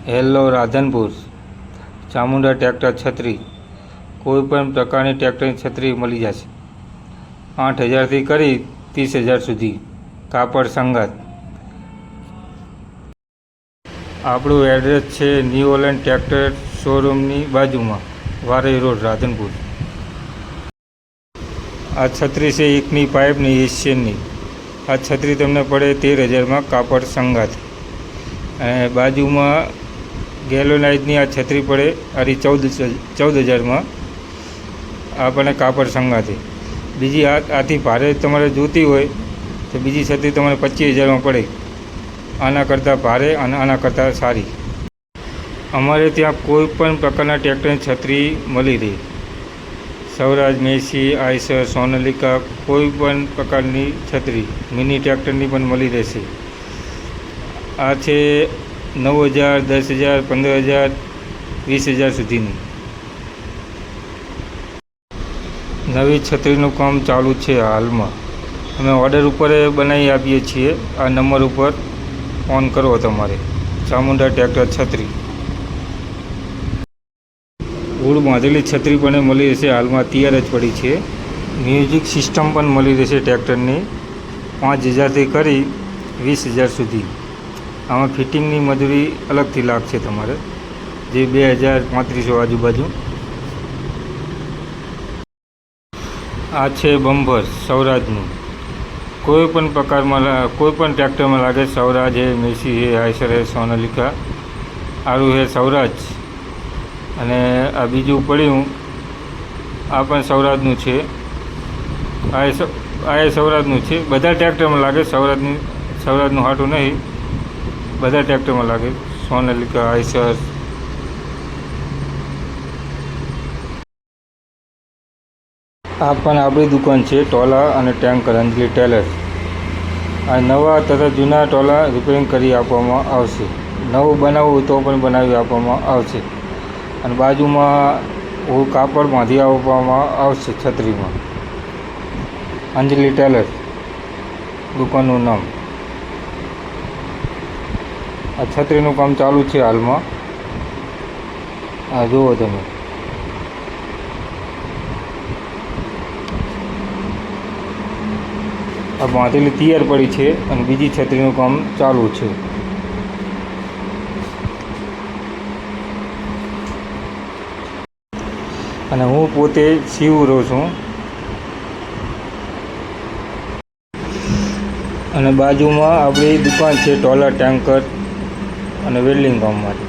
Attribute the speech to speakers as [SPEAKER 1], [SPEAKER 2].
[SPEAKER 1] Hello Radhanpur Chamunda tractor છત્રી કોઈપણ પ્રકારની ટ્રેક્ટરની છત્રી મળી જશે 8,000થી કરી 30,000 સુધી કાપડ સંગાત. આપણું એડ્રેસ છે ન્યૂ ઓલેન્ડ ટ્રેક્ટર શોરૂમની બાજુમાં વારઈ રોડ રાધનપુર. આ છત્રી છે એકની પાઇપની એશિયનની. આ છત્રી તમને પડે 13,000માં કાપડ સંગાત. અને બાજુમાં ગેલોનાઇઝની આ છત્રી પડે આરી 14,000માં આપણને કાપડ સંગાતે. બીજી આથી ભારે તમારે જોતી હોય તો બીજી છત્રી તમારે 25,000માં પડે. આના કરતાં ભારે અને આના કરતાં સારી. અમારે ત્યાં કોઈ પણ પ્રકારના ટ્રેક્ટરની છત્રી મળી રહી. સ્વરાજ, મેસી, આઈસર, સોનાલિકા કોઈ પણ પ્રકારની છત્રી મિની ટ્રેક્ટરની પણ મળી રહેશે. આ છે 9,000, 10,000, 15,000, 20,000 સુધીની નવી છત્રીનું કામ ચાલુ છે હાલમાં. અમે ઓર્ડર ઉપર બનાવી આપીએ છીએ. આ નંબર ઉપર ફોન કરો તમારે. ચામુંડા ટ્રેક્ટર છત્રી ઉડ બાંધેલી છત્રી પણ મળી રહેશે. હાલમાં તૈયાર જ પડી છે. મ્યુઝિક સિસ્ટમ પણ મળી રહેશે ટ્રેક્ટરની 5,000થી કરી 20,000 સુધી. આમાં ફિટિંગની મજૂરી અલગથી લાગશે તમારે, જે 2,000-3,500 આજુબાજુ. આ છે બમ્બર સ્વરાજનું. કોઈ પણ પ્રકારમાં કોઈ પણ ટ્રેક્ટરમાં લાગે. સ્વરાજ છે, મેસી છે, આઈસર છે, સોનાલિકા. આરું છે સ્વરાજ. અને આ બીજું પડ્યું આ પણ સ્વરાજનું છે. આ સ્વરાજનું છે. બધા ટ્રેક્ટરમાં લાગે. સ્વરાજનું હાટું નહીં, બધા ટ્રેક્ટરમાં લાગે. સોનાલિકા, આઈસર. આ પણ આપણી દુકાન છે ટોલા અને ટેન્કર અંજલી ટેલર. આ નવા તથા જૂના ટોલા રિપેરિંગ કરી આપવામાં આવશે. નવું બનાવવું તો પણ બનાવી આપવામાં આવશે. અને બાજુમાં કાપડ બાંધી આપવામાં આવશે છત્રીમાં. અંજલી ટેલર દુકાનનું નામ. આ છત્રીનું કામ ચાલુ છે હાલમાં. આ જુઓ તમે. આ બાંધેલી તૈયાર પડી છે અને બીજી છત્રીનું કામ ચાલુ છે. અને હું પોતે સીવું છું. અને બાજુમાં આપણી દુકાન છે ટોલા ટેન્કર અને વેલ્ડિંગ કામ માટે.